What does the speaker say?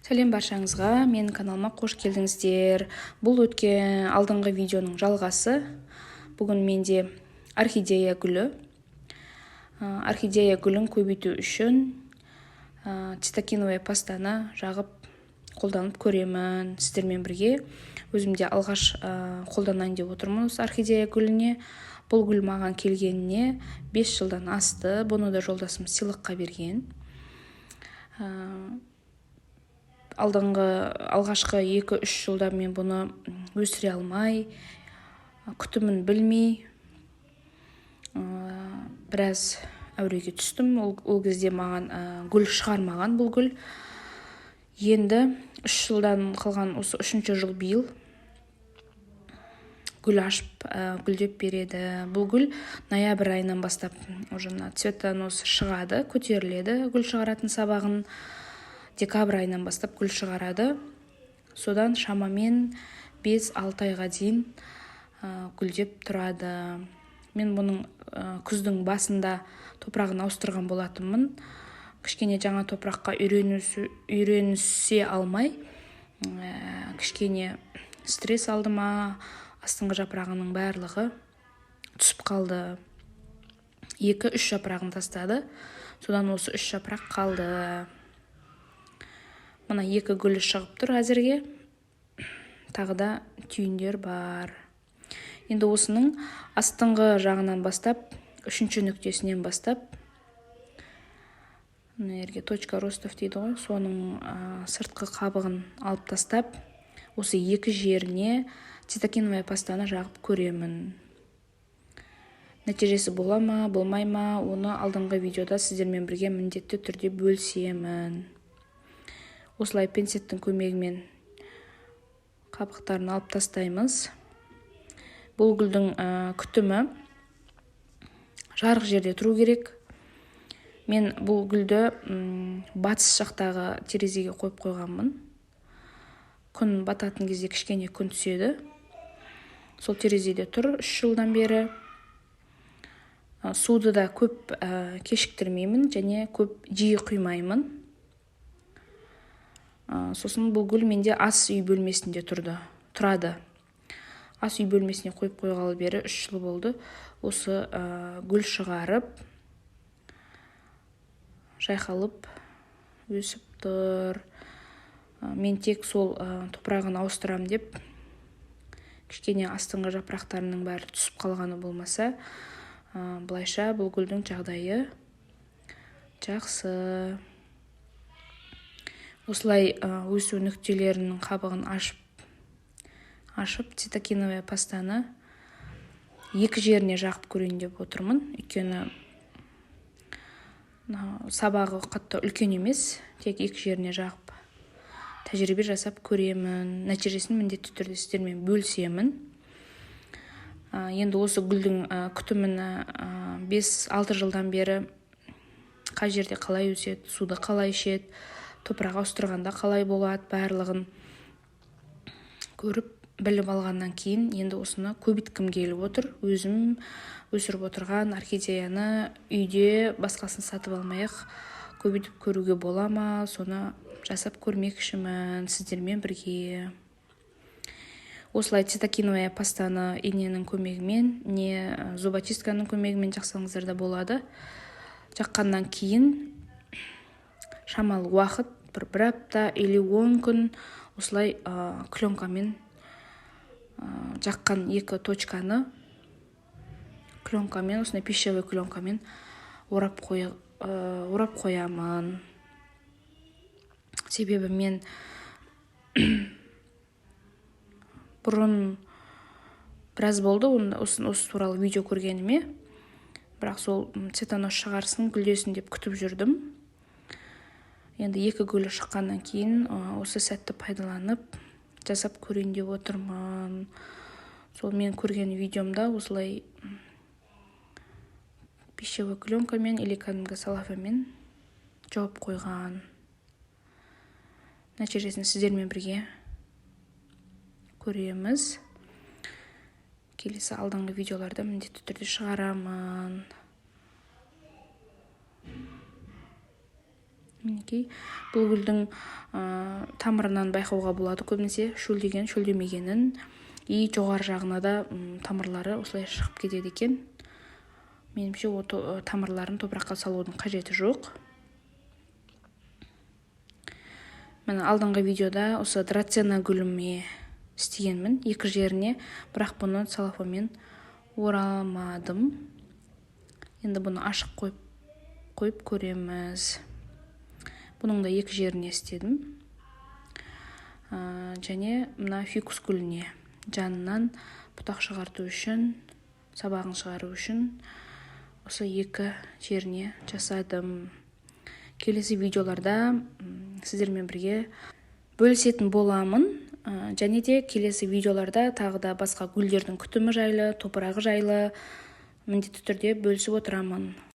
Сәлем баршаңызға, менің каналыма қош келдіңіздер. Бұл өткен алдыңғы видеоның жалғасы. Бүгін менде орхидея гүлі. Орхидея гүлін көбейту үшін цитокиновая пастаны жағып қолданып көремін сіздермен бірге. Өзімде алғаш қолданайын деп отырмын осы орхидея гүліне. Бұл гүл маған келгеніне 5 жылдан асты. Бұны да жолдасым сыйлыққа берген. Алғашқы 2-3 жылда мен бұны өсіре алмай, күтімін білмей, біраз әуреге түстім. Ол кезде маған гүл шығармаған бұл гүл. Енді 3 жылдан қалған осы 3-ші жыл биыл гүл ашып, гүлдеп береді. Бұл гүл ноябрь айынан бастап цветонос шығады, көтеріледі гүл шығаратын сабағын. Декабрь айынан бастап гүл шығарады. Содан шамамен 5-6 айға дейін гүлдеп тұрады. Мен бұның күздің басында топырағын ауыстырған болатынмын. Кішкене жаңа топыраққа үйренісе алмай, кішкене стресс алды ма, астыңғы жапырағының барлығы түсіп қалды. 2-3 жапырағын тастады. Содан осы 3 жапырақ қалды. Мына 2 гүлі шығып тұр әзірге. Тағы да түйіндер бар. Енді осының астыңғы жағынан бастап, 3-ші нүктесінен бастап, мына точка ростов дейді ғой, соның сыртқы қабығын алып тастап, осы 2 жеріне цитокиновая пастаны жағып көремін. Нәтижесі бола ма, болмай ма, оны алдыңғы видеода сіздермен бірге міндетті түрде бөлісемін. Осылай пинцеттің көмегімен қабықтарын алып тастаймыз. Бұл гүлдің күтімі жарық жерде тұру керек. Мен бұл гүлді батыс жақтағы терезеге қойып қойғанмын. Күн бататын кезде кішкене күн түседі. Сол терезеде тұр 3 жылдан бері. Суды да көп кешіктірмеймін және көп жиі құймаймын. Сосын бұл гүл менде ас үй бөлмесінде тұрады. Ас үй бөлмесіне қойып қойғалы бері 3 жыл болды. Осы гүл шығарып, жайқалып, өсіп тұр. Мен тек сол топырағын ауыстырам деп, кішкене астыңғы жапырақтарының бәрі түсіп қалғаны болмаса, былайша бұл гүлдің жағдайы жақсы. Осылай өсу нүктелерінің қабығын ашып, цитокиновая пастаны 2 жеріне жағып көрейін деп отырмын. Өйткені сабағы қатты үлкен емес, тек 2 жеріне жағып тәжірибе жасап көремін. Нәтижесін міндетті түрде сіздермен бөлісемін. Енді осы гүлдің күтіміні 5-6 жылдан бері қай жерде қалай өседі, суды қалай ішеді, топырақ ауыстырғанда қалай болады, барлығын көріп біліп алғаннан кейін енді осыны көбейткім келіп отыр. Өзім өсіріп отырған орхидеяны үйде басқасын сатып алмай-ақ көбейтіп көруге бола ма, соны жасап көрмекшімін сіздермен бірге. Осылай цитокиновая пастаны иненің көмегімен, не зубочистканың көмегімен жақсаңыздар да болады. Жаққаннан кейін шамалы уақыт, бір апта или 10 күн осылай пленкамен жаққан 2 точканы пленкамен, осындай пищевой пленкамен орап қоямын. Себебі мен бұрын біраз болды осы туралы видео көргеніме, бірақ сол цветонос шығарсын, гүлдесін деп күтіп жүрдім. Енді 2 гүлі шыққаннан кейін осы сәтті пайдаланып жасап көрейін деп отырмын. Сол мен көрген видеомда осылай пищевой пленкамен или кәдімгі салафамен жауып қойған. Нәтижесін сіздермен бірге көреміз. Келесі алдыңғы видеоларда міндетті түрде шығарамын. мінекей бұл гүлдің тамырынан байқауға болады көбінесе шөлдеген шөлдемегенін. И жоғары жағына да тамырлары осылай шығып кетеді екен. Менімше тамырларын топыраққа салудың қажеті жоқ. Мен алдыңғы видеода осы драцена гүліме істегенмін екі жеріне, бірақ бұны целлофанмен орамадым. Енді бұны ашық қойып көреміз. Бұның да екі жеріне істедім. Және мына фикус гүліне жанынан бұтақ шығарту үшін, сабағын шығару үшін осы екі жеріне жасадым. Келесі видеоларда сіздермен бірге бөлісетін боламын. Және де келесі видеоларда тағы да басқа гүлдердің күтімі жайлы, топырағы жайлы міндетті түрде бөлісіп отырамын.